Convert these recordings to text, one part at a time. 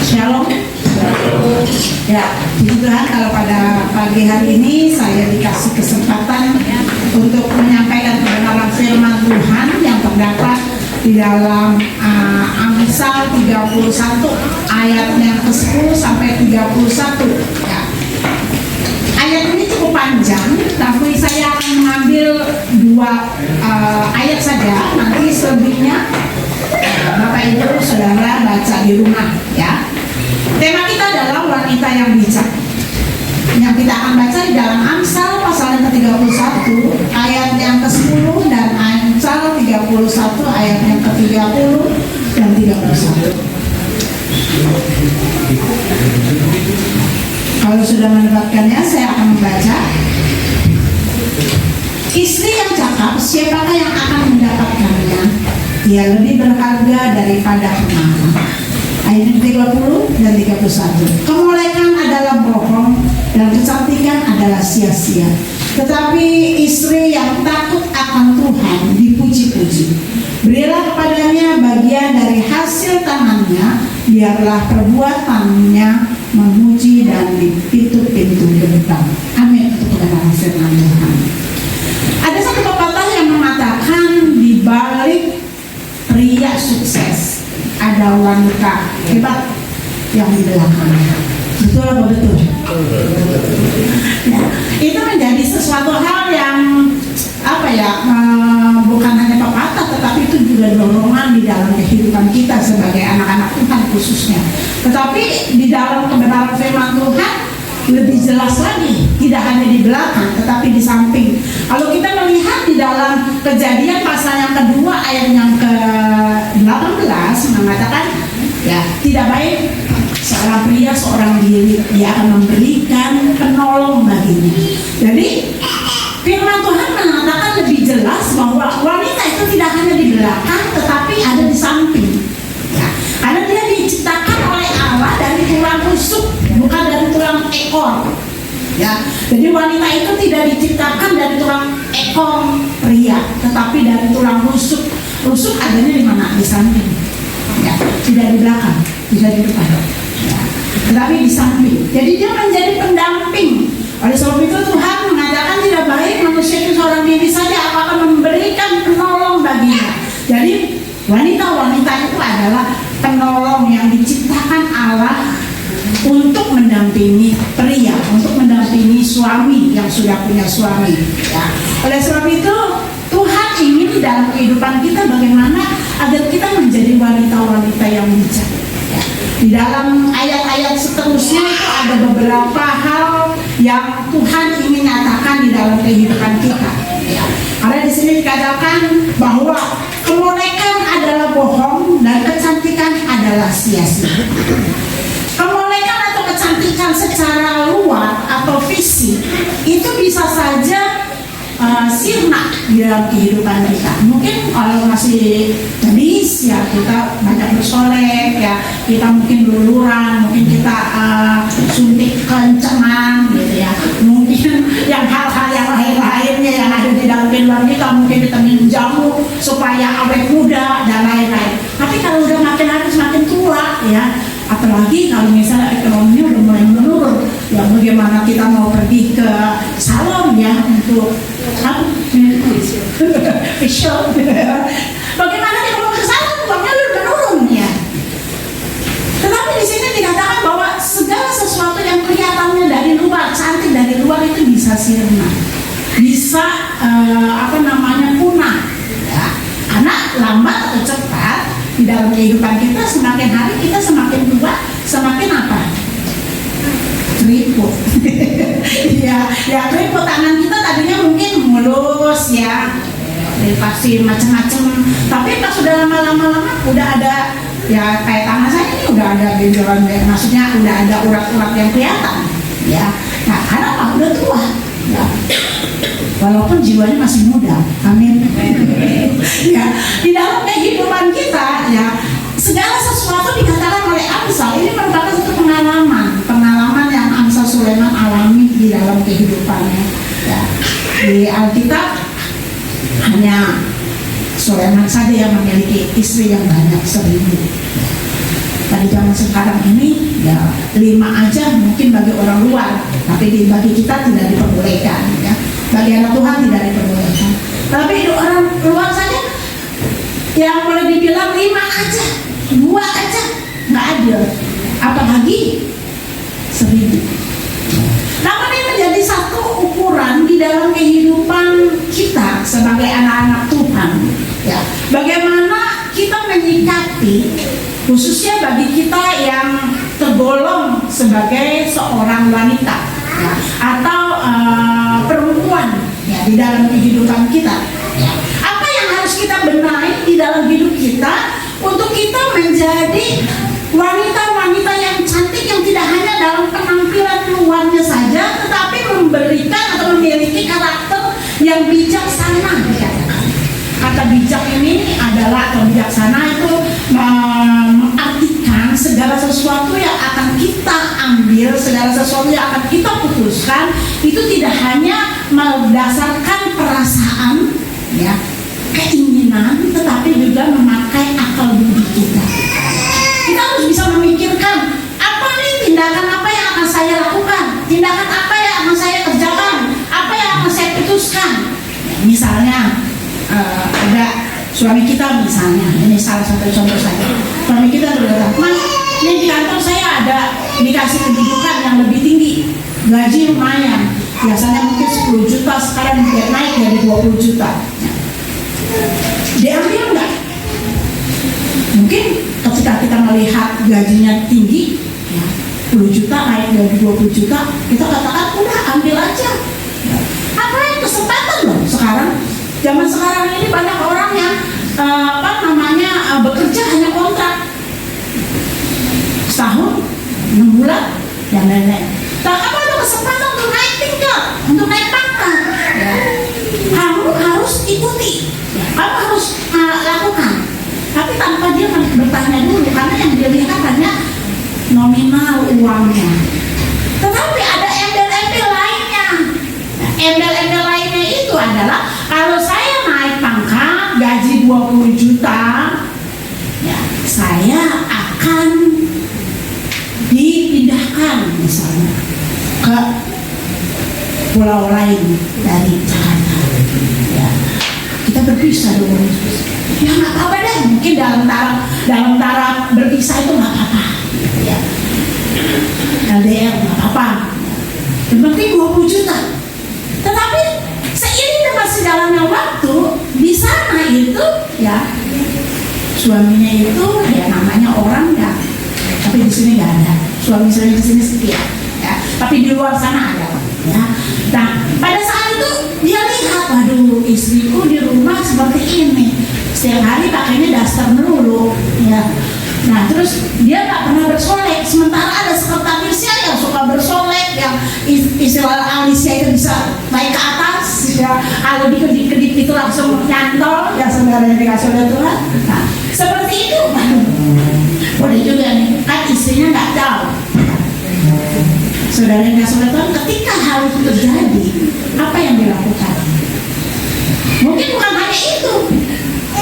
Shalom. Ya, puji Tuhan kalau pada pagi hari ini saya dikasih kesempatan untuk menyampaikan kebenaran firman Tuhan yang terdapat di dalam Amsal 31 ayatnya ke-10 sampai 31. Ya. Ayat ini cukup panjang, tapi saya akan mengambil dua ayat saja. Nanti selebihnya Bapak Ibu Saudara baca di rumah, ya. Tema kita adalah wanita yang bijak. Yang kita akan baca di dalam Amsal pasal yang ke-31 ayat yang ke-10 dan Amsal 31 ayat yang ke-30 dan 31. Kalau sudah mendapatkannya, saya akan membaca. Istri yang cakap, siapakah yang akan mendapatkannya? Dia lebih berharga daripada pemanah. Ayat 30 dan 31. Kemolekan adalah bohong dan kecantikan adalah sia-sia. Tetapi istri yang takut akan Tuhan dipuji-puji. Berilah kepadanya bagian dari hasil tangannya, biarlah perbuatannya memuji dan di pintu-pintu gerbang. Amin. Untuk kebenaran firman Tuhan. Ada satu pepatah yang mengatakan di balik pria sukses ada wanita hebat yang di belakangnya. Betul apa betul? Nah, itu menjadi sesuatu hal yang bukan hanya pepatah, tetapi itu juga dorongan di dalam kehidupan kita sebagai anak-anak Tuhan khususnya. Tetapi di dalam kebenaran firman Tuhan lebih jelas lagi, tidak hanya di belakang tetapi di samping. Kalau kita melihat di dalam Kejadian pasal yang kedua ayat yang ke-18 mengatakan, ya, tidak baik seorang pria seorang diri, dia akan memberikan penolong baginya. Jadi firman Tuhan mengatakan lebih jelas bahwa wanita itu tidak hanya di belakang tetapi ada di samping, ya. Karena dia diciptakan oleh Allah dari tulang rusuk, bukan dari tulang ekor, ya. Jadi wanita itu tidak diciptakan dari tulang ekor pria, tetapi dari tulang rusuk. Rusuk adanya di mana? Di samping, ya. Tidak di belakang, tidak di depan, ya. Tetapi di samping. Jadi dia menjadi pendamping. Oleh sebab itu Tuhan mengatakan tidak baik manusia itu seorang diri saja, akan memberikan penolong baginya. Jadi wanita-wanita itu adalah penolong yang diciptakan Allah untuk mendampingi pria, untuk mendampingi suami yang sudah punya suami, ya. Oleh sebab itu Tuhan ingin di dalam kehidupan kita bagaimana agar kita menjadi wanita-wanita yang bijak, ya. Di dalam ayat-ayat seterusnya itu ada beberapa hal yang Tuhan ingin nyatakan di dalam kehidupan kita, ya. Karena di sini dikatakan bahwa kemolekan adalah bohong dan kecantikan adalah sia-sia. Kemolekan atau kecantikan secara luar atau fisik itu bisa saja sirna di dalam kehidupan kita. Mungkin kalau masih gadis, ya kita banyak bersolek, ya kita mungkin luluran, mungkin kita suntik kencengan gitu, ya. Mungkin yang hal-hal yang lain-lainnya yang ada di dalam kehidupan kita, mungkin kita minum jamu supaya awet muda dan lain-lain. Tapi kalau udah makin hari semakin tua, ya, apalagi kalau misalnya ekonominya udah mulai menurun, ya bagaimana kita mau pergi ke salon, ya, untuk facial, bagaimana dia mau ke salon, uangnya udah menurun, ya. Tetapi di sini dikatakan bahwa segala sesuatu yang kelihatannya dari luar, cantik dari luar itu bisa sirna, bisa punah, ya. Karena lambat atau cepat di dalam kehidupan kita, semakin hari kita semakin tua, semakin apa? Keriput. ya keriput. Tangan kita tadinya mungkin mulus, ya, divaksin macam-macam, tapi pas sudah lama-lama udah ada, ya, kayak tangan saya ini udah ada benjolan, maksudnya udah ada urat-urat yang kelihatan, ya. Nah, karena apa? Udah tua, ya. Walaupun jiwanya masih muda, amin. Ya, di dalam kehidupan kita, ya, segala sesuatu dikatakan oleh Amsal ini merupakan satu pengalaman yang Amsal Sulaiman alami di dalam kehidupannya, ya. Di Alkitab hanya Sulaiman saja yang memiliki istri yang banyak 1000. Pada zaman sekarang ini ya 5 aja mungkin bagi orang luar, tapi bagi kita tidak diperbolehkan ya. Bagi anak Tuhan tidak diperbolehkan. Tapi orang luar saja yang boleh dibilang 5 aja, 2 aja nggak adil, apalagi 1000. Namun ini menjadi satu ukuran di dalam kehidupan kita sebagai anak-anak Tuhan ya. Bagaimana kita menyikapi, khususnya bagi kita yang tergolong sebagai seorang wanita ya, atau perempuan ya, di dalam kehidupan kita ya. Apa yang harus kita benahi di dalam hidup kita untuk kita menjadi wanita-wanita yang cantik, yang tidak hanya dalam penampilan luarnya saja, tetapi memberikan atau memiliki karakter yang bijaksana. Kata bijak ini adalah, atau bijaksana itu mengartikan segala sesuatu yang akan kita ambil, segala sesuatu yang akan kita putuskan itu tidak hanya berdasarkan perasaan ya, keinginan, tetapi juga memakai akal budi kita. Kita harus bisa memikirkan, apa nih tindakan apa yang akan saya lakukan, tindakan apa yang akan saya kerjakan, apa yang akan saya putuskan ya, misalnya ada suami kita misalnya, ini salah satu contoh saja. Suami kita berkata, "Mas, ini di kantor saya ada dikasih kedudukan yang lebih tinggi, gaji lumayan, biasanya mungkin 10 juta, sekarang dia naik jadi 20 juta. Diambil enggak?" Mungkin ketika kita melihat gajinya tinggi ya, 10 juta naik jadi 20 juta, kita katakan udah ambil aja ya. Apa yang kesempatan loh sekarang. Zaman sekarang ini banyak orang yang bekerja hanya kontrak setahun, 6 bulan, dan lain-lain. Nah, kamu ada kesempatan untuk naik tingkat, untuk naik pangkat, ya. Kamu harus ikuti, ya. Kamu harus lakukan. Tapi tanpa dia bertanya dulu, karena yang dia lihat hanya nominal uangnya. Tetapi ada embel-embel lainnya. Nah, embel-embel lainnya itu adalah kalau saya naik pangkat gaji 20 juta ya, saya akan dipindahkan misalnya ke pulau lain dari Jakarta ya. Kita berpisah dulu ya, nggak apa-apa deh, mungkin dalam taraf berpisah itu nggak apa-apa ya, LDR nggak apa-apa, yang penting 20 juta. Tetapi seiring dengan sejalannya waktu di sana itu ya, suaminya itu ya namanya orang ya, tapi di sini nggak ada. Suami saya di sini setia ya, tapi di luar sana ada ya. Nah, pada saat itu dia lihat, waduh, istriku di rumah seperti ini, setiap hari pakainya daster melulu ya. Nah, terus dia nggak pernah bersolek, sementara ada sekretarisnya yang suka bersolek, yang istilah alisnya itu bisa naik ke atas ya, kalau dikedip-kedip itu langsung nyantol ya, sebenarnya dikasih oleh Tuhan. Nah, seperti itu boleh juga nih, kan istrinya nggak tahu. Saudara yang dikasih oleh Tuhan, ketika hal itu terjadi, apa yang dilakukan? Mungkin bukan hanya itu,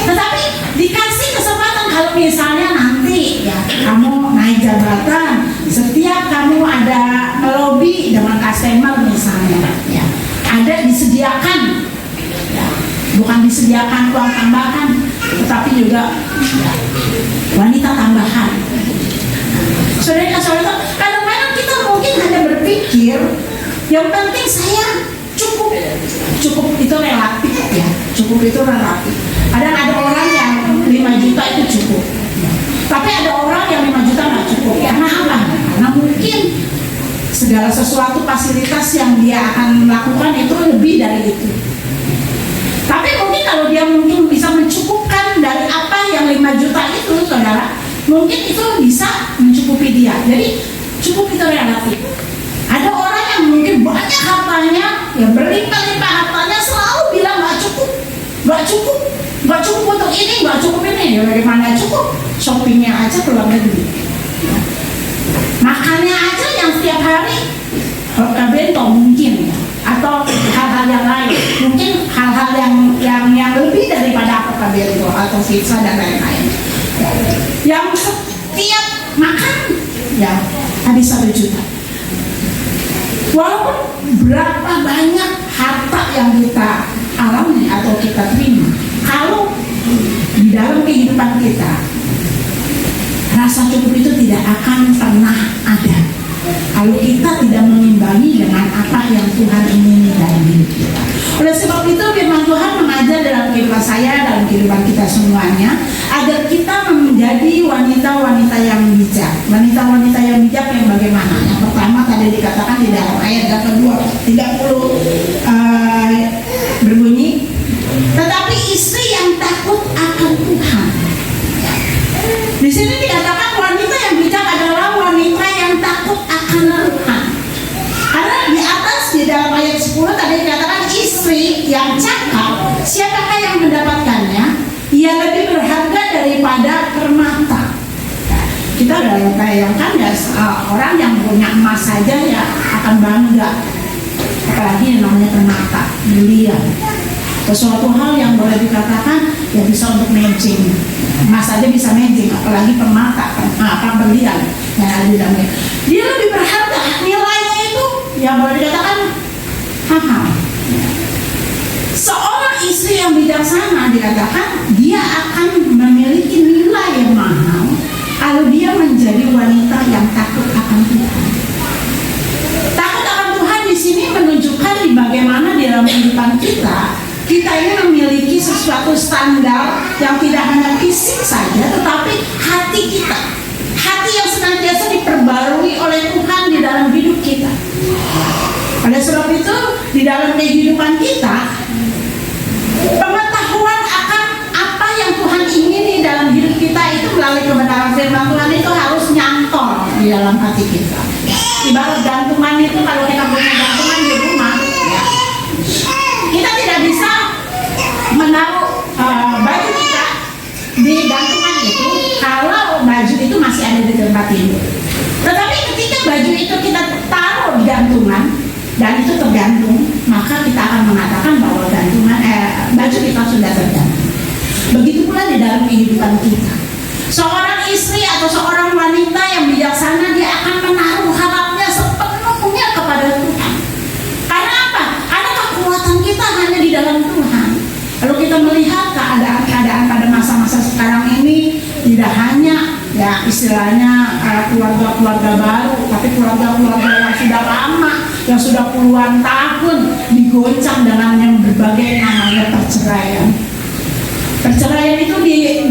tetapi dikasih kesempatan kalau misalnya nanti ya kamu naik jabatan, setiap kamu ada melobi dengan customer misalnya ya, ada disediakan ya, bukan disediakan uang tambahan, tetapi juga ya, wanita tambahan. Saudara-saudara, kadang-kadang kita mungkin hanya berpikir yang penting saya cukup itu relatif ya, cukup itu relatif. Ada orang yang 5 juta itu cukup, tapi ada orang yang 5 juta nggak cukup. Karena apa? Karena mungkin segala sesuatu fasilitas yang dia akan lakukan itu lebih dari itu. Tapi mungkin kalau dia mungkin bisa mencukupkan dari apa yang 5 juta itu, saudara, mungkin itu bisa mencukupi dia. Jadi cukup itu relatif. Ada orang yang mungkin banyak hartanya, ya berlimpah-limpah hartanya, selalu bilang nggak cukup untuk ini, nggak cukup ini. Ya bagaimana cukup? Shoppingnya aja ke luar negeri, makannya aja yang setiap hari bento mungkin ya, atau hal-hal yang lain, mungkin hal-hal yang lebih daripada bento atau pizza dan lain-lain. Yang setiap makan ya habis 1 juta. Walaupun berapa banyak harta yang kita alami atau kita terima, kalau di dalam kehidupan kita rasa cukup itu tidak akan pernah ada kalau kita tidak mengimbangi dengan apa yang Tuhan ingini dalam hidup kita. Oleh sebab itu firman Tuhan mengajar dalam kehidupan saya, dalam kehidupan kita semuanya, agar kita menjadi wanita-wanita yang bijak. Wanita-wanita yang bijak yang bagaimana? Yang pertama tadi dikatakan di dalam ayat yang kedua 30 berbunyi, tetapi istri yang takut akan Tuhan. Di sini dikatakan wanita yang bijak adalah wanita yang takut akan Tuhan. Karena di atas di dalam ayat 10 tadi dikatakan istri yang cakap, siapakah yang mendapatkannya? Ia lebih berharga daripada permata. Kita dalam bayangkan ya, orang yang punya emas saja ya akan bangga, apalagi yang namanya permata, berlian. Sesuatu hal yang boleh dikatakan yang bisa untuk matching, emas saja bisa matching, apalagi permata, berlian yang ada di dalamnya. Dia lebih berharga, nilainya itu yang boleh dikatakan mahal. Seorang istri yang bijaksana dikatakan dia akan memiliki nilai yang mahal kalau dia menjadi wanita yang takut akan Tuhan. Takut akan Tuhan di sini menunjukkan di bagaimana di dalam kehidupan kita ini memiliki sesuatu standar yang tidak hanya fisik saja, tetapi hati kita, hati yang senantiasa diperbarui oleh Tuhan di dalam hidup kita. Oleh sebab itu di dalam kehidupan kita, pengetahuan akan apa yang Tuhan ingini dalam hidup kita itu melalui kebenaran firman Tuhan itu harus nyantol di dalam hati kita. Ibarat gantungan itu, kalau kita punya gantungan di rumah ya, kita tidak bisa menaruh baju kita di gantungan itu kalau baju itu masih ada di tempat tidur. Tetapi ketika baju itu kita taruh di gantungan dan itu tergantung, maka kita akan mengatakan bahwa gantungan baju kita sudah tergantung. Begitu pula di dalam kehidupan kita. Seorang istri atau seorang wanita yang bijaksana, dia akan menaruh harapnya sepenuhnya kepada Tuhan. Karena apa? Karena kekuatan kita hanya di dalam Tuhan. Kalau kita melihat keadaan-keadaan pada masa-masa sekarang ini, tidak hanya ya istilahnya keluarga-keluarga baru, tapi keluarga-keluarga yang sudah lama, yang sudah puluhan tahun digoncang dengan yang berbagai namanya perceraian. Perceraian itu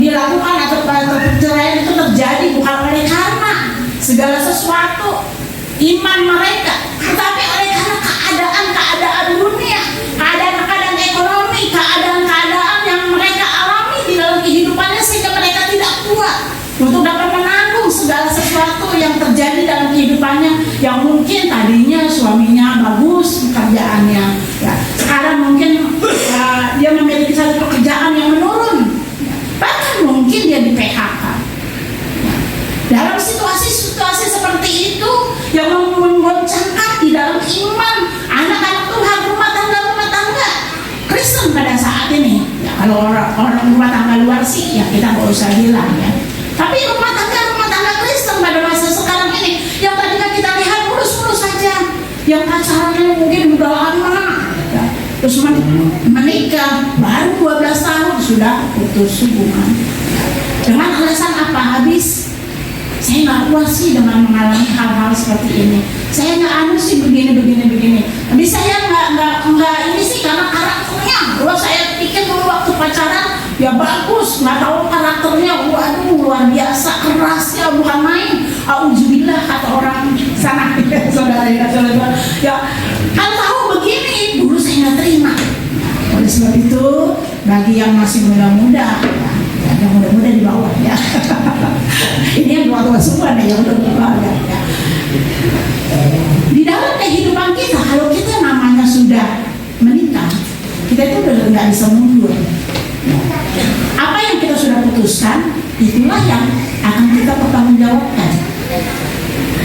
dilakukan atau perceraian itu terjadi bukan oleh karena segala sesuatu iman mereka, tetapi oleh karena keadaan dunia, keadaan ekonomi, keadaan yang mereka alami di dalam kehidupannya, sehingga mereka tidak kuat untuk dapat menanggung segala sesuatu yang terjadi dalam kehidupannya, yang mungkin tadinya suaminya bagus pekerjaannya ya, sekarang mungkin dia memiliki satu pekerjaan yang menurun, bahkan mungkin dia di PHK. Dalam situasi-situasi seperti itu yang menggoncangkan di dalam iman anak-anak Tuhan, rumah tangga Kristen pada saat ini ya, kalau orang rumah tangga luar sih ya kita nggak usah bilang ya, tapi rumah tangga Kristen pada masa sekarang ini yang tadinya kita lihat mulus-mulus saja, yang pacarannya mungkin udah lama ya, terus menikah baru 12 tahun sudah putus hubungan dengan alasan apa? Habis saya nggak puas sih dengan mengalami hal-hal seperti ini, saya nggak anu sih begini. Tapi saya nggak ini sih karena karakternya. Kalau saya pikir dulu waktu pacaran ya bagus, nggak tahu karakternya, waduh luar biasa kerasnya bukan main. Auzubillah kata orang sana saudara ya, kalau tahu begini dulu saya nggak terima. Oleh sebab itu bagi yang masih muda-muda ya, yang muda-muda di bawah ya. Ini yang tua-tua semua nih yang udah di bawah ya. Di dalam kehidupan kita, kalau kita namanya sudah menikah, kita itu udah nggak bisa mundur. Apa yang kita sudah putuskan, itulah yang akan kita pertanggungjawabkan.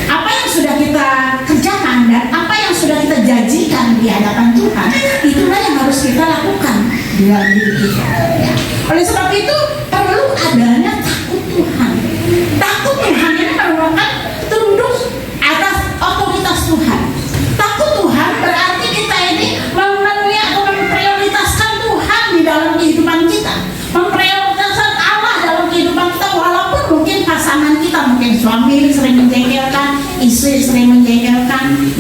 Apa yang sudah kita kerjakan dan apa yang sudah kita janjikan di hadapan Tuhan, itulah yang harus kita lakukan di dalam hidup kita. Ya. Oleh sebab itu perlu adanya takut Tuhan. Takut Tuhan ini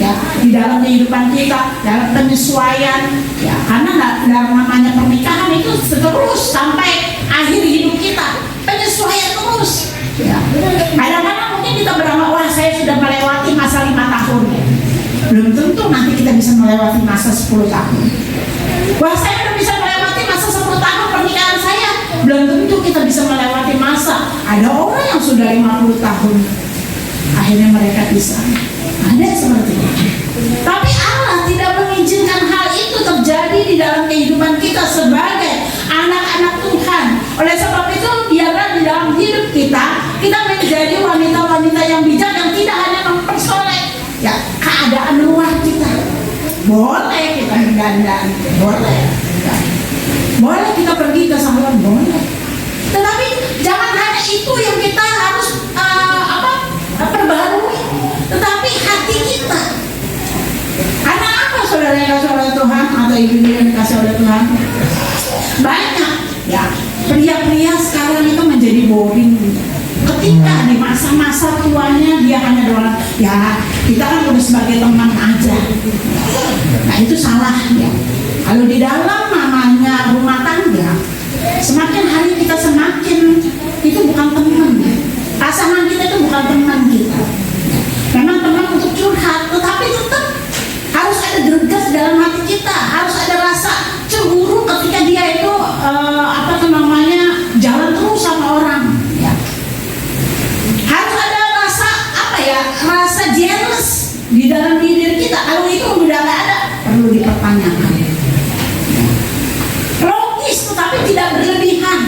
ya di dalam kehidupan kita, dalam penyesuaian, ya karena dalam namanya pernikahan itu terus sampai akhir hidup kita, penyesuaian terus. Ya. Kadang-kadang mungkin kita beranggapan, wah saya sudah melewati masa 5 tahun, belum tentu nanti kita bisa melewati masa 10 tahun. Wah saya sudah bisa melewati masa 10 tahun pernikahan saya, belum tentu kita bisa melewati masa. Ada orang yang sudah 50 tahun akhirnya mereka bisa. Ada seperti itu. Tapi Allah tidak mengizinkan hal itu terjadi di dalam kehidupan kita sebagai anak-anak Tuhan. Oleh sebab itu biarlah di dalam hidup kita menjadi wanita-wanita yang bijak, yang tidak hanya mempersoleh ya keadaan luar kita. Boleh kita berdandan, boleh kita pergi ke salon, boleh. Tetapi jangan hanya itu yang kita harus perbarui, tetapi hati kita. Karena apa saudara yang dikasih oleh Tuhan atau ibu yang dikasih oleh Tuhan? Banyak ya pria-pria sekarang itu menjadi boring. Ketika di masa-masa tuanya dia hanya doang, ya kita kan udah sebagai teman aja. Nah itu salah ya. Kalau di dalam namanya rumah tangga, semakin hari kita semakin itu bukan teman. Pasangan kita itu bukan teman kita. Memang teman untuk curhat, tetapi tetap harus ada gregas dalam hati kita, harus ada rasa cemburu ketika dia itu jalan terus sama orang. Ya. Harus ada rasa jealous di dalam diri kita. Kalau itu udah nggak ada, perlu dipertanyakan. Logis, tetapi tidak berlebihan.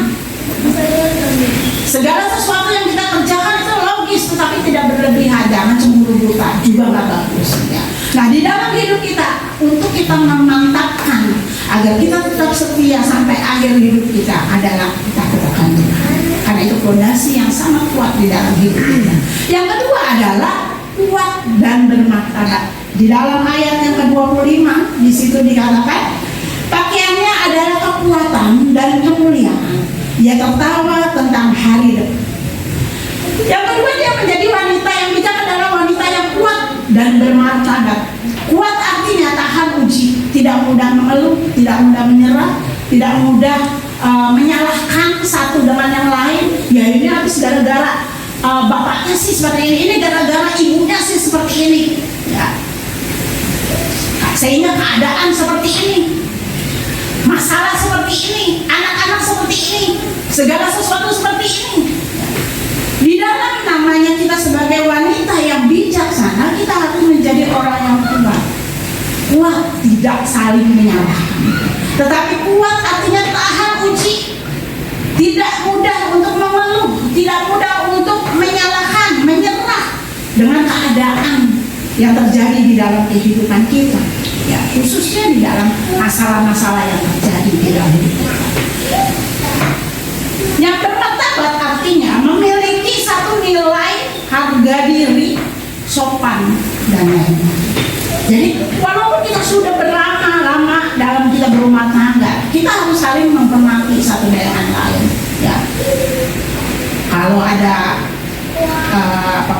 Segala sesuatu yang kita kerjakan itu logis, tetapi tidak berlebihan. Jangan cemburu buta, juga nggak bagus. Ya. Nah, di dalam hidup kita, untuk kita memantapkan agar kita tetap setia sampai akhir hidup kita adalah kita katakan Tuhan. Karena itu fondasi yang sangat kuat di dalam hidup kita. Yang kedua adalah kuat dan bermartabat. Di dalam ayat yang ke-25 di situ dikatakan pakaiannya adalah kekuatan dan kemuliaan. Ia tertawa tentang hari depan. Yang kedua, dia menjadi wanita yang bijak adalah wanita yang kuat dan bermartabat. Kuat artinya tahan uji, tidak mudah mengeluh, tidak mudah menyerah, tidak mudah menyalahkan satu dengan yang lain. Ya ini habis gara-gara bapaknya sih seperti ini gara-gara ibunya sih seperti ini. Ya. Sehingga keadaan seperti ini, masalah seperti ini, anak-anak seperti ini, segala sesuatu seperti ini. Di dalam namanya kita sebagai wanita yang bijaksana, kita harus menjadi orang yang kuat. Kuat tidak saling menyalahkan, tetapi kuat artinya tahan uji, tidak mudah untuk mengeluh, tidak mudah untuk menyalahkan, menyerah dengan keadaan yang terjadi di dalam kehidupan kita. Ya, khususnya di dalam masalah-masalah yang terjadi di dalam hidup kita. Yang bermartabat artinya memiliki satu nilai harga diri, sopan dan lain-lain. Jadi walaupun kita sudah berlama-lama dalam kita berumah tangga, kita harus saling menghormati satu dengan lain. Ya. Kalau ada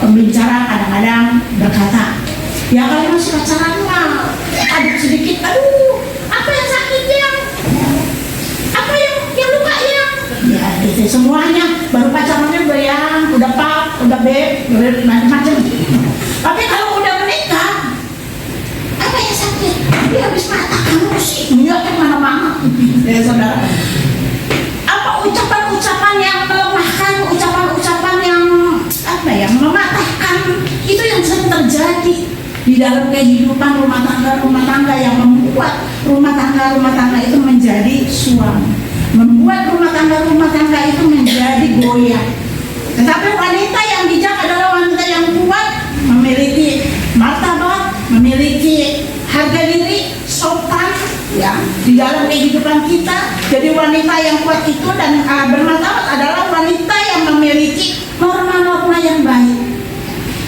pembicara kadang-kadang berkata, ya kalau masih pacaran mah ada sedikit, aduh apa yang sakitnya, apa yang luka ya itu semuanya baru pacarannya bayang, udah pak, udah beb, macam-macam. Tapi kalau udah menikah, apa yang sakit? Dia habis mata kamu sih, menyokin mana-mana. Ya saudara, apa ucapan-ucapan yang melemahkan, ucapan-ucapan yang mematahkan, itu yang sering terjadi di dalam kehidupan rumah tangga yang membuat rumah tangga itu menjadi suam, membuat rumah tangga itu menjadi goyah. Tetapi wanita yang bijak adalah wanita yang kuat, memiliki martabat, memiliki harga diri, sopan ya di dalam kehidupan kita. Jadi wanita yang kuat itu dan bermartabat adalah wanita yang memiliki norma-norma yang baik.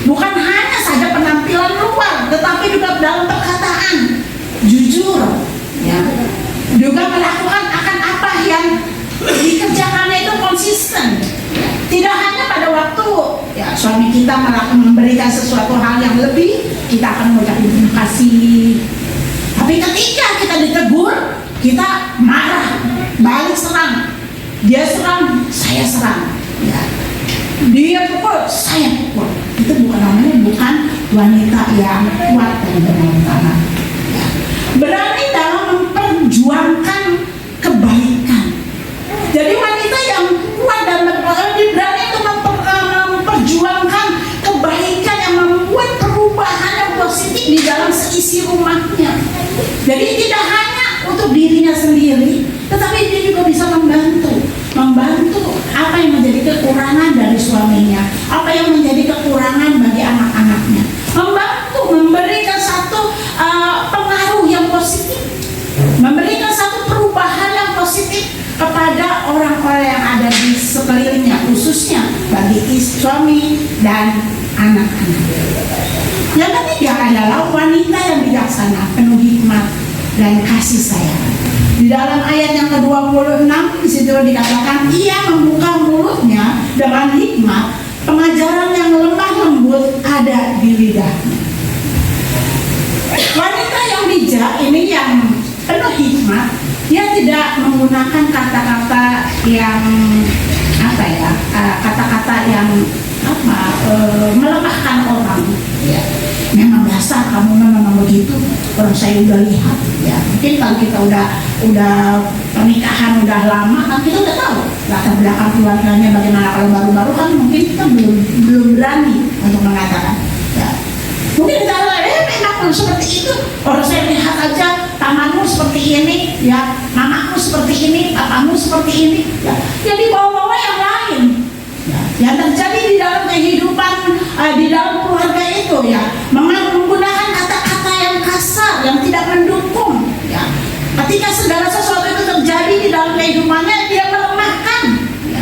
Bukan hanya saja penampilan luar, tetapi juga dalam perkataan jujur, ya. Juga melakukan akan apa yang dikerjakannya itu konsisten. Tidak hanya pada waktu ya suami kita memberikan sesuatu hal yang lebih, kita akan mengucapkan terima kasih. Tapi ketika kita ditegur, kita marah, balik serang. Dia serang, saya serang. Ya. Dia pukul, saya pukul. Itu bukan wanita yang kuat dan berani. Ya. Berani dalam memperjuangkan kebaikan. Jadi wanita yang kuat dan berani untuk memperjuangkan kebaikan yang membuat perubahan yang positif di dalam seisi rumahnya. Jadi tidak hanya untuk dirinya sendiri, tetapi dia juga bisa membantu apa yang menjadi kekurangan dari suaminya, apa yang menjadi kekurangan bagi anak-anaknya, membantu memberikan satu pengaruh yang positif, memberikan satu perubahan yang positif kepada orang-orang yang ada di sekelilingnya, khususnya bagi suami dan anak-anak. Yang ketiga adalah wanita yang bijaksana, penuh hikmat dan kasih sayang. Di dalam ayat yang ke-26 di situ dikatakan, ia membuka mulutnya dengan hikmat, pengajaran yang lemah lembut ada di lidahnya. Wanita yang bijak ini yang penuh hikmat, dia tidak menggunakan kata-kata yang kata-kata yang melemahkan orang. Ya. Memang dasar kamu memang begitu, orang saya udah lihat. Ya, mungkin kalau kita udah pernikahan udah lama, kan kita udah tahu latar belakang keluarganya bagaimana. Kalau baru-baru kan mungkin kita belum berani untuk mengatakan. Ya. Mungkin kita memang seperti itu. Orang saya lihat aja pamanmu seperti ini, ya, mamamu seperti ini, papamu seperti ini. Ya, jadi bawa-bawa yang lain. Yang terjadi di dalam kehidupan di dalam keluarga itu, ya, menggunakan kata-kata yang kasar, yang tidak mendukung. Ya. Ketika segala sesuatu itu terjadi di dalam kehidupannya, dia melemahkan. Ya.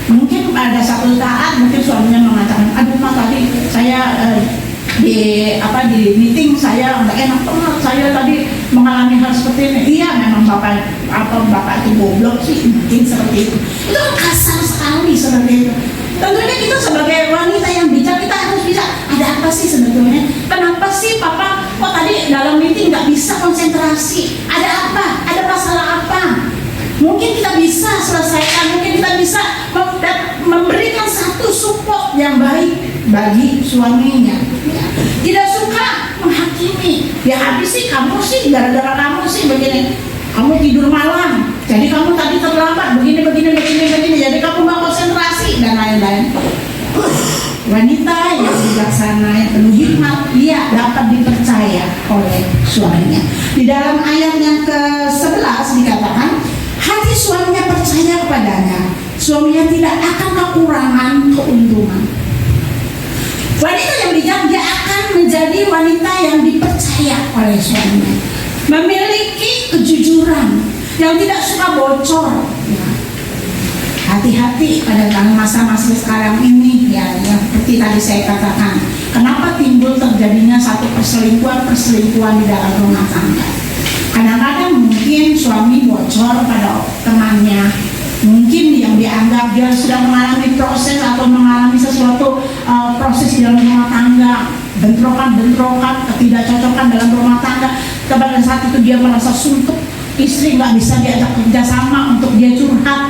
Mungkin pada satu saat mungkin suaminya mengatakan, aduh ma, tadi saya di meeting saya nggak enak banget, saya tadi mengalami hal seperti ini. Iya, memang bapak itu goblok sih, mungkin seperti itu. Itu kasar sekali seperti itu. Tentunya kita sebagai wanita yang bijak, kita harus bisa, ada apa sih sebetulnya? Kenapa sih papa kok tadi dalam meeting nggak bisa konsentrasi? Ada apa? Ada masalah apa? Mungkin kita bisa selesaikan, mungkin kita bisa memberikan satu support yang baik bagi suaminya. Ya. Tidak suka menghakimi. Ya habis sih kamu sih, gara-gara kamu sih begini. Kamu tidur malam, jadi kamu tadi terlambat, begini, jadi kamu nggak konsentrasi dan lain-lain. Wanita yang bijaksana, yang penuh hikmat, dia dapat dipercaya oleh suaminya. Di dalam ayat yang ke-11 dikatakan, hati suaminya percaya kepadanya, suaminya tidak akan kekurangan keuntungan. Wanita yang bijak, dia akan menjadi wanita yang dipercaya oleh suaminya, memiliki kejujuran, yang tidak suka bocor. Ya. Hati-hati pada masa-masa sekarang ini, ya, yang seperti tadi saya katakan, kenapa timbul terjadinya satu perselingkuhan di dalam rumah tangga. Kadang-kadang mungkin suami bocor pada temannya, mungkin yang dianggap dia sudah mengalami proses atau mengalami sesuatu proses di dalam rumah tangga, bentrokan, ketidakcocokan dalam rumah tangga. Pada saat itu dia merasa suntuk, istri nggak bisa diajak kerjasama untuk dia curhat,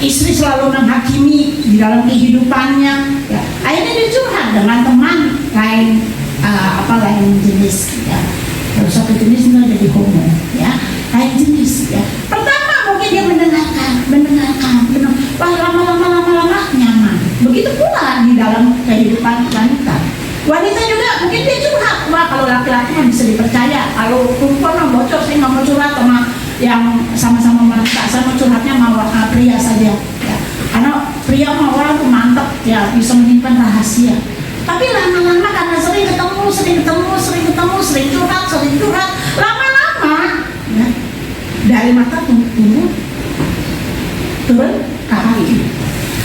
istri selalu menghakimi di dalam kehidupannya. Ya. Akhirnya dia curhat dengan teman lain jenis. Ya. Kalau satu jenis itu jadi homo, ya, lain jenis. Ya. Pertama mungkin dia mendengarkan, lama-lama nyaman. Begitu pula di dalam kehidupan wanita. Wanita juga mungkin dia curhat, wah kalau laki-laki kan bisa dipercaya, kalau perempuan mah bocor, saya nggak mau curhat sama yang sama-sama wanita, saya mau curhatnya sama pria saja, ya. Karena pria mah orang mantap, ya, bisa menyimpan rahasia. Tapi lama-lama karena sering ketemu, sering curhat, lama-lama, ya, dari mata turun ke hati,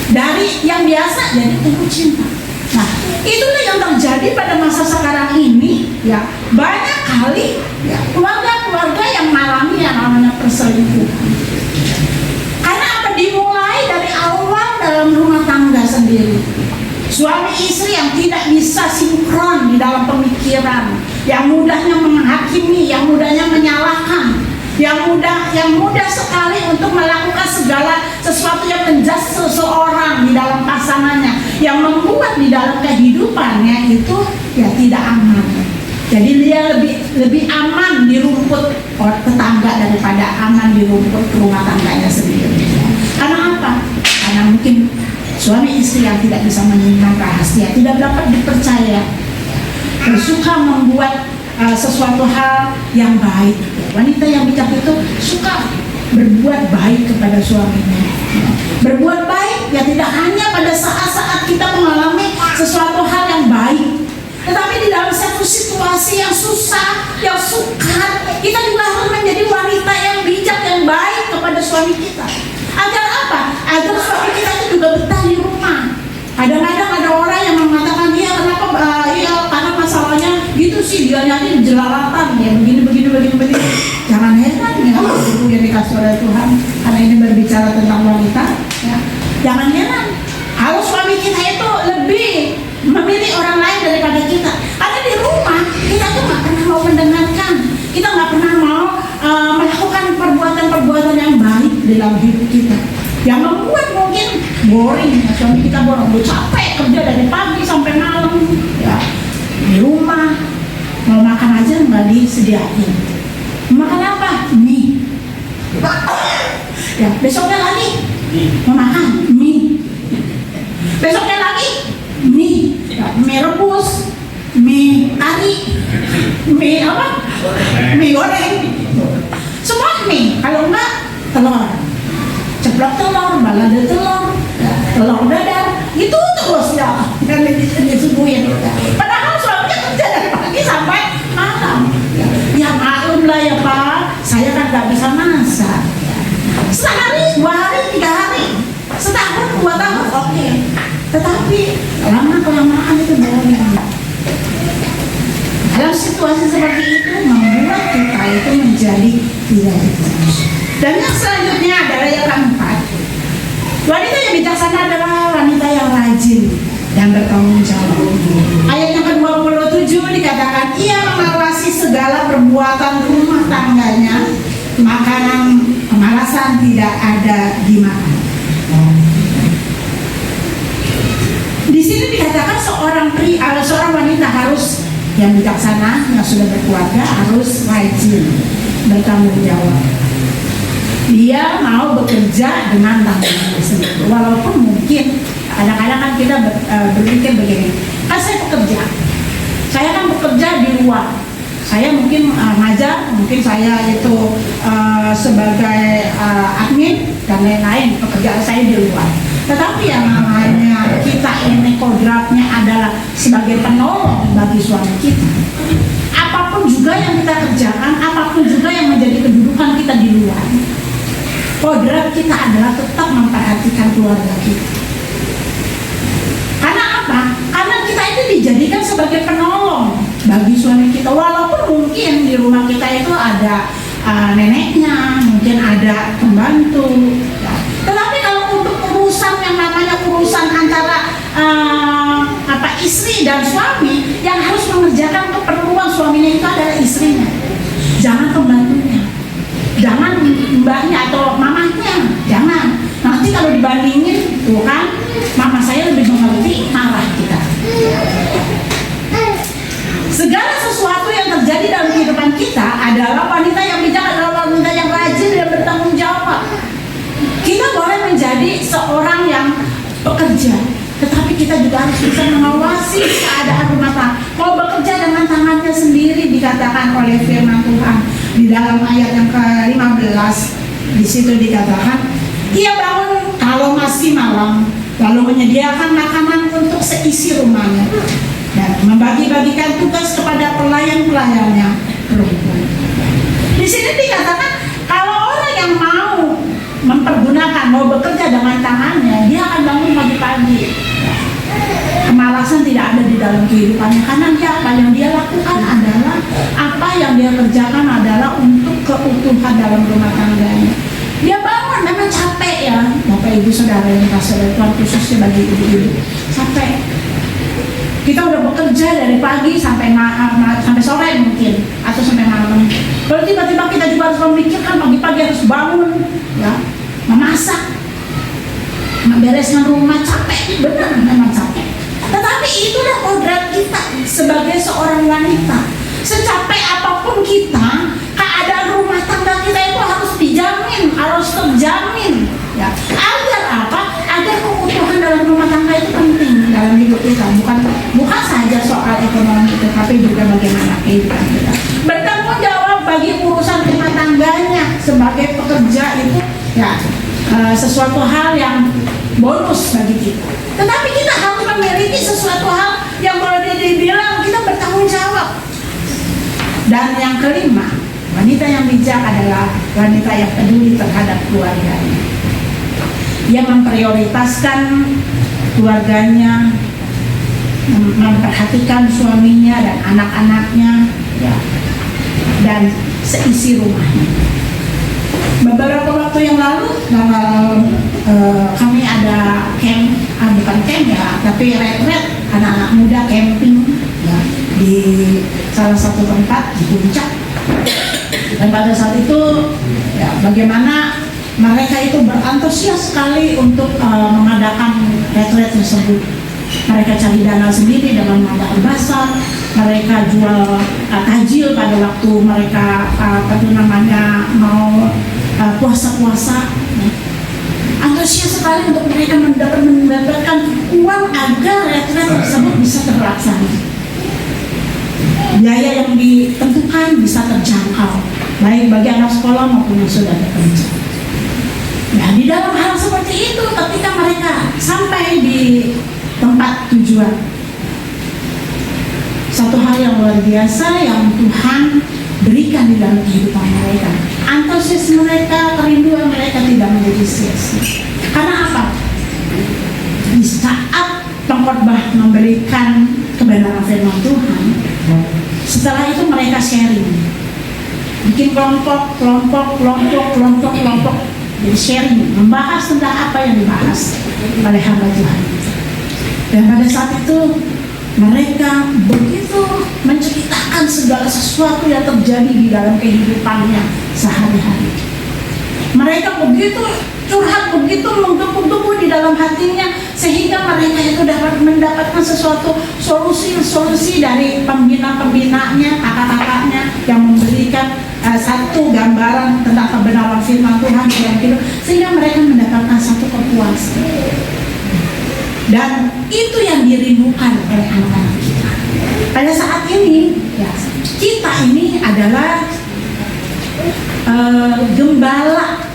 dari yang biasa jadi tumbuh cinta. Nah, itulah yang terjadi pada masa sekarang ini, ya. Banyak kali, ya, keluarga-keluarga yang mengalami yang namanya perselingkuhan. Karena apa? Dimulai dari awal dalam rumah tangga sendiri. Suami istri yang tidak bisa sinkron di dalam pemikiran, pikiran, yang mudahnya menghakimi, yang mudahnya menyalahkan, yang mudah sekali untuk melakukan segala sesuatu yang menjudge seseorang di dalam pasangannya, yang membuat di dalam kehidupannya itu ya tidak aman. Jadi dia lebih aman di rumput tetangga daripada aman di rumput rumah tangganya sendiri. Karena apa? Karena mungkin suami istri yang tidak bisa menyimpan rahasia, tidak dapat dipercaya, suka membuat sesuatu hal yang baik. Wanita yang bijak itu suka berbuat baik kepada suaminya. Berbuat baik ya tidak hanya pada saat-saat kita mengalami sesuatu hal yang baik, tetapi di dalam satu situasi yang susah, yang sukar, kita juga harus menjadi wanita yang bijak, yang baik kepada suami kita. Agar apa? Agar suami kita itu juga betah di rumah. Kadang-kadang ada orang yang mengatakan, iya kenapa, karena masalahnya gitu sih, dia nyanyi jelalatan ya, begini. Jangan heran ya, ibu yang dikasih oleh Tuhan, karena ini berbicara tentang wanita ya. Jangan heran kalau suami kita itu lebih memilih orang lain daripada kita. Karena di rumah kita tuh nggak pernah mau mendengarkan, kita nggak pernah mau melakukan perbuatan-perbuatan yang baik dalam hidup kita, yang membuat mungkin boring ya, suami kita boring, capek kerja dari pagi sampai malam ya, di rumah mau makan aja nggak disediain. Makan apa? Mie. Ya, besoknya lagi mau makan mie. Besoknya lagi mie, ya, mie rebus, mie kari, mie apa? Mie goreng. Semua mie. Kalau enggak telur, ceplok telur, balado telur, ya, telur dadar, itu terus ya. Dan disuguhin. Padahal suaminya kerja dari pagi sampai malam. Ya maklum lah ya Pak, saya kan nggak bisa masak. Sehari, 2 hari, 3 hari, setahun, 2 tahun, oke. Tetapi lama-kelamaan itu boring. Dalam situasi seperti itu membuat kita itu menjadi tidak jelas. Dan yang selanjutnya adalah yang keempat, wanita yang bijaksana adalah wanita yang rajin dan bertanggung jawab. Ayat yang ke-27 dikatakan, ia mengawasi segala perbuatan rumah tangganya, makanan kemalasan tidak ada dimakan. Di sini dikatakan seorang wanita harus yang bijaksana, yang sudah berkeluarga, harus rajin, bertanggung jawab. Dia mau bekerja dengan tanggungan sendiri. Walaupun mungkin kadang-kadang kan kita berpikir begini, kan saya kan bekerja di luar. Saya mungkin ngajar, mungkin saya itu sebagai admin dan lain-lain, pekerjaan saya di luar. Tetapi yang namanya kita ini kodratnya adalah sebagai penolong bagi suami kita. Apapun juga yang kita kerjakan, apapun juga yang menjadi kedudukan kita di luar, kodrat kita adalah tetap memperhatikan keluarga kita. Karena apa? Karena kita itu dijadikan sebagai penolong bagi suami kita. Walaupun mungkin di rumah kita itu ada neneknya, mungkin ada pembantu ya. Tetapi kalau untuk urusan yang namanya urusan antara istri dan suami, yang harus mengerjakan keperluan suaminya itu adalah istrinya, jangan pembantunya, jangan mbaknya atau mamanya, jangan. Nanti kalau dibandingin, tuh kan, mama saya lebih mengerti, marah kita. Segala sesuatu yang terjadi dalam kehidupan kita adalah wanita yang bijak, adalah wanita yang rajin dan bertanggung jawab. Kita boleh menjadi seorang yang pekerja, tetapi kita juga harus bisa mengawasi keadaan rumah tangga. Mau bekerja dengan tangannya sendiri, dikatakan oleh firman Tuhan di dalam ayat yang ke-15. Di situ dikatakan, ia bangun kalau masih malam, lalu menyediakan makanan untuk seisi rumahnya dan membagi-bagikan tugas kepada pelayan-pelayannya perempuan. Di sini dikatakan kalau orang yang mau mau bekerja dengan tangannya, dia akan bangun pagi-pagi. Kemalasan tidak ada di dalam kehidupannya, karena dia apa yang dia lakukan adalah apa yang dia kerjakan adalah untuk keutuhan dalam rumah tangganya. Dia bangun, memang capek ya, Bapak Ibu Saudara yang kasih oleh Tuhan, khususnya bagi ibu-ibu, capek. Kita udah bekerja dari pagi sampai sampai sore mungkin, atau sampai malam. Kalau tiba-tiba kita juga harus memikirkan pagi-pagi harus bangun, ya, memasak, membereskan rumah, capek, benar memang capek. Tetapi itulah kodrat kita sebagai seorang wanita. Secapek apapun kita, keadaan rumah tangga kita itu harus dijamin, harus terjamin, ya. Agar apa? Agar keutuhan dalam rumah tangga itu penting dalam hidup kita. Bukan saja soal ekonomi, tetapi juga bagaimana kehidupan kita. Bertanggung jawab bagi urusan rumah tangganya sebagai pekerja itu, ya, sesuatu hal yang bonus bagi kita. Tetapi kita harus memiliki sesuatu hal yang boleh dibilang kita bertanggung jawab. Dan yang kelima, wanita yang bijak adalah wanita yang peduli terhadap keluarganya. Ia memprioritaskan keluarganya, memperhatikan suaminya dan anak-anaknya, ya, dan seisi rumahnya. Beberapa waktu yang lalu kami ada camp, bukan camp ya, tapi retret anak-anak muda camping, ya, di salah satu tempat di puncak. Dan pada saat itu, ya, bagaimana mereka itu berantusias sekali untuk mengadakan retret tersebut. Mereka cari dana sendiri dengan mengadakan basar. Mereka jual tajil pada waktu mereka mau puasa-puasa. Antusias sekali untuk mereka mendapatkan uang agar retret tersebut bisa terlaksana. Biaya yang ditentukan bisa terjangkau, baik bagi anak sekolah maupun yang sudah bekerja. Nah, di dalam hal seperti itu, ketika mereka sampai di tempat tujuan, satu hal yang luar biasa yang Tuhan berikan di dalam kehidupan mereka, antusias mereka, kerinduan mereka tidak menjadi sia-sia. Karena apa? Di saat pengkhotbah memberikan kebenaran firman Tuhan, setelah itu mereka sharing, bikin kelompok, jadi sharing, membahas tentang apa yang dibahas oleh hamba Tuhan. Dan pada saat itu mereka begitu menceritakan segala sesuatu yang terjadi di dalam kehidupannya sehari-hari. Mereka begitu curhat, begitu menggebu-gebu di dalam hatinya, sehingga mereka itu dapat mendapatkan sesuatu solusi dari pembina-pembinanya, kakak-kakaknya yang memberikan satu gambaran tentang kebenaran firman Tuhan dalam hidup, sehingga mereka mendapatkan satu kepuasan. Dan itu yang dirindukan oleh anak-anak kita. Pada saat ini, ya, kita ini adalah gembala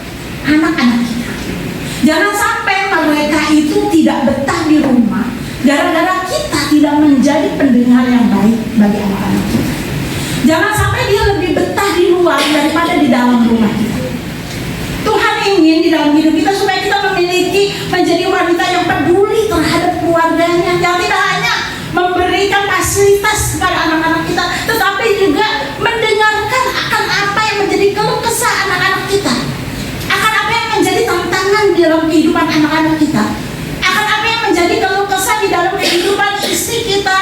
anak-anak kita. Jangan sampai mereka itu tidak betah di rumah gara-gara kita tidak menjadi pendengar yang baik bagi anak-anak kita. Jangan sampai dia lebih betah di luar daripada di dalam rumah kita. Tuhan ingin di dalam hidup kita supaya kita menjadi wanita yang peduli terhadap keluarganya, yang tidak hanya memberikan fasilitas kepada anak-anak kita, tetapi juga mendengarkan akan apa yang menjadi keluh kesah anak-anak kita, akan apa yang menjadi tantangan di dalam kehidupan anak-anak kita, akan apa yang menjadi keluh kesah di dalam kehidupan istri kita,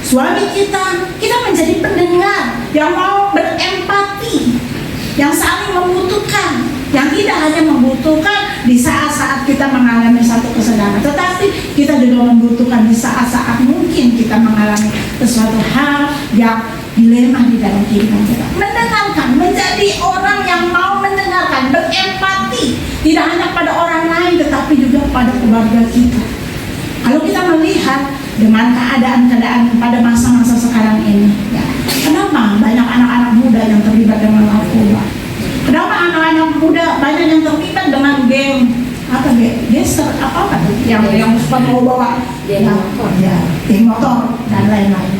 suami kita. Kita menjadi pendengar yang mau berempati, yang saling membutuhkan, yang tidak hanya membutuhkan di saat-saat kita mengalami satu kesenangan, tetapi kita juga membutuhkan di saat-saat mungkin kita mengalami sesuatu hal yang dilema di dalam kehidupan kita. Mendengarkan, menjadi orang yang mau mendengarkan, berempati, tidak hanya pada orang lain tetapi juga pada keluarga kita. Kalau kita melihat dengan keadaan-keadaan pada masa-masa sekarang ini, ya, kenapa banyak anak-anak muda yang terlibat dengan narkoba? Kenapa anak-anak muda banyak yang terlibat dengan geng gangster yang suka bawa geng motor dan lain-lain?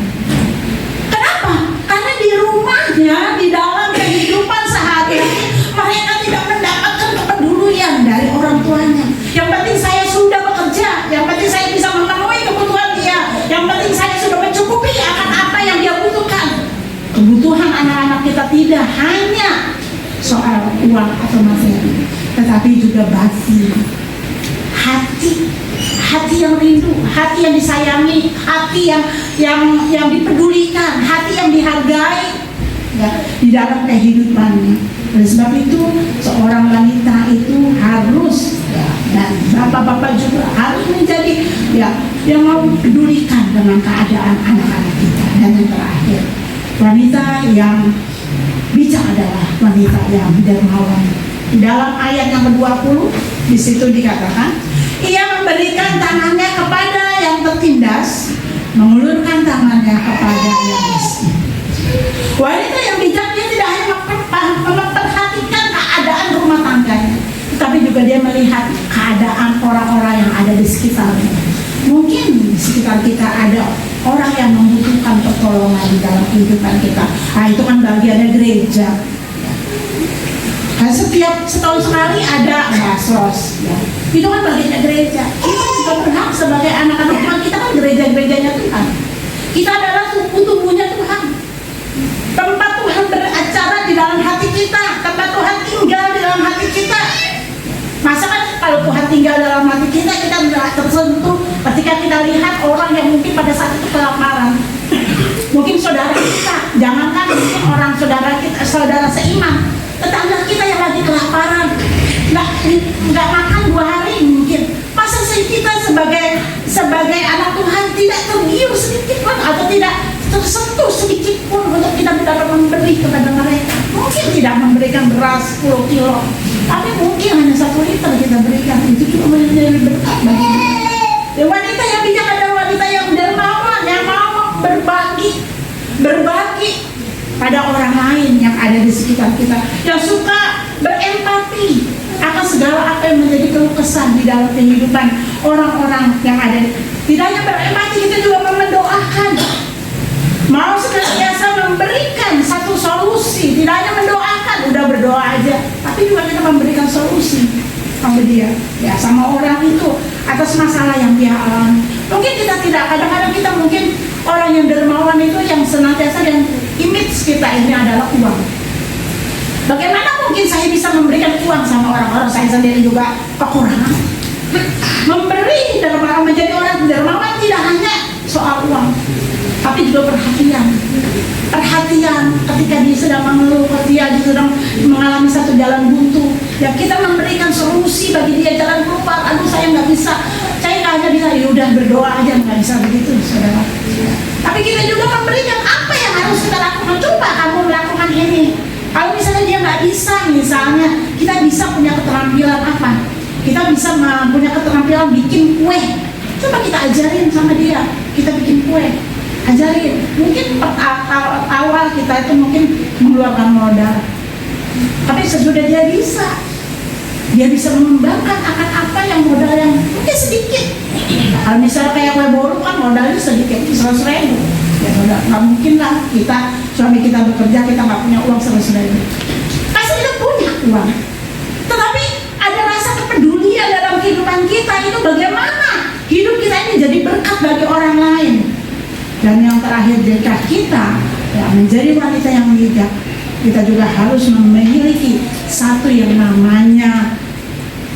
Kenapa? Karena di rumahnya, di dalam kehidupan sehari-hari mereka tidak mendapatkan kepedulian dari orang tuanya. Yang penting saya sudah bekerja, yang penting saya bisa memenuhi kebutuhan dia, yang penting saya sudah mencukupi akan apa yang dia butuhkan. Kebutuhan anak-anak kita tidak hanya soal uang atau materi, tetapi juga hati hati yang rindu, hati yang disayangi, hati yang dipedulikan, hati yang dihargai ya, di dalam kehidupannya. Oleh sebab itu seorang wanita itu harus ya, dan bapak-bapak juga harus menjadi ya yang mau pedulikan dengan keadaan anak-anak kita. Dan yang terakhir, wanita yang bijak adalah wanita yang dermawan. Dalam ayat yang ke-20 di situ dikatakan, ia memberikan tangannya kepada yang tertindas, mengulurkan tangannya kepada yang miskin. Wanita yang bijak dia tidak hanya memperhatikan keadaan rumah tangganya, tetapi juga dia melihat keadaan orang-orang yang ada di sekitarnya. Mungkin di sekitar kita ada orang yang membutuhkan pertolongan di dalam kehidupan kita. Nah, itu kan bagiannya gereja. Nah, setiap setahun sekali ada basos, ya. Itu kan bagiannya gereja. Kita juga berhak sebagai anak-anak Tuhan. Kita kan gereja-gerejanya Tuhan. Kita adalah tubuh-tubuhnya Tuhan. Tempat Tuhan beracara di dalam hati kita, tempat Tuhan tinggal di dalam hati kita. Masa kan kalau Tuhan tinggal dalam hati kita, kita tidak tersentuh ketika kita lihat orang yang mungkin pada saat itu kelaparan. Mungkin saudara kita, jangankan mungkin orang saudara kita, saudara seiman, tetangga kita yang lagi kelaparan, nggak makan 2 hari mungkin. Masa kita sebagai anak Tuhan tidak tergiur sedikit pun atau tidak tersentuh sedikit pun untuk kita dapat memberi kepada mereka? Mungkin tidak memberikan beras 10 kilo, tapi mungkin hanya 1 liter kita berikan. Itu juga menjadi berkat bagi kita. Wanita yang bijak adalah wanita yang dermawan, yang mau berbagi pada orang lain yang ada di sekitar kita, yang suka berempati akan segala apa yang menjadi keluh kesah di dalam kehidupan orang-orang yang ada. Tidak hanya berempati, kita juga mendoakan, mau senantiasa memberikan satu solusi. Tidak hanya mendoakan, udah berdoa aja, tapi juga kita memberikan solusi sama dia, ya, sama orang itu atas masalah yang dia alami. Mungkin kita tidak, kadang-kadang kita mungkin orang yang dermawan itu yang senantiasa, yang image kita ini adalah uang. Bagaimana mungkin saya bisa memberikan uang sama orang-orang, saya sendiri juga kekurangan. Memberi dermawan, menjadi orang dermawan tidak hanya soal uang, tapi juga perhatian ketika dia sedang mengeluh, ketika dia sedang mengalami satu jalan buntu, ya kita memberikan solusi bagi dia, jalan keluar. Aduh, saya nggak bisa, saya nggak hanya bisa, ya udah berdoa aja, nggak bisa begitu, saudara. Tapi kita juga memberikan apa yang harus kita lakukan. Coba kamu melakukan ini. Kalau misalnya dia nggak bisa, misalnya kita bisa punya keterampilan apa? Kita bisa punya keterampilan bikin kue. Coba kita ajarin sama dia, kita bikin kue. Ajarin. Mungkin awal kita itu mungkin mengeluarkan modal, tapi sesudah dia bisa mengembangkan akan apa yang modal yang mungkin sedikit. Kalau misalnya kayak kue bolu kan modalnya sedikit, 100.000. Ya udah, nggak mungkin lah kita, suami kita bekerja, kita nggak punya uang 100.000. Pasti kita punya uang, tetapi ada rasa kepedulian dalam kehidupan kita. Itu bagaimana hidup kita ini jadi berkat bagi orang lain. Dan yang terakhir, jika kita ya, menjadi wanita yang bijak, kita juga harus memiliki satu yang namanya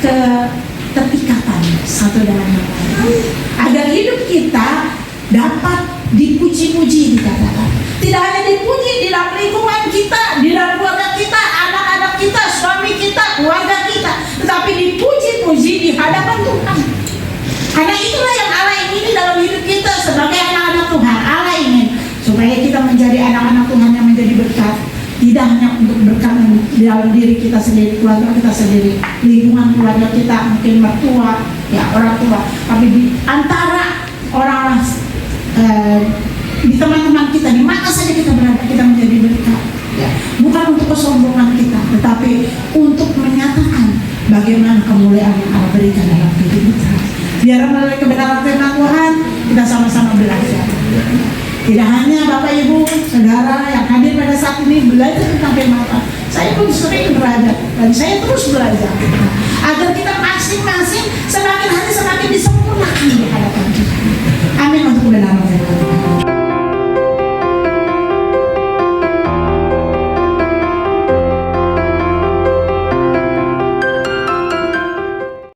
keterikatan satu dengan yang lain, agar hidup kita dapat dipuji-puji, dikatakan. Tidak hanya dipuji di dalam lingkungan kita, di dalam keluarga kita, anak-anak kita, suami kita, keluarga kita, tetapi dipuji-puji di hadapan Tuhan. Karena itulah yang Allah ingini dalam hidup kita sebagai anak-anak Tuhan. Allah ingin supaya kita menjadi anak-anak Tuhan yang menjadi berkat. Tidak hanya untuk berkat di dalam diri kita sendiri, keluarga kita sendiri, lingkungan keluarga kita, mungkin mertua, ya orang tua, tapi di antara orang-orang, di teman-teman kita, di mana saja kita berada, kita menjadi berkat. Ya. Bukan untuk kesombongan kita, tetapi untuk menyatakan bagaimana kemuliaan yang Allah berikan dalam hidup kita. Biar melalui kebenaran firman Tuhan kita sama-sama belajar. Tidak hanya Bapak Ibu Saudara yang hadir pada saat ini belajar tentang firman Tuhan, saya pun sering belajar dan saya terus belajar, agar kita masing-masing semakin hari semakin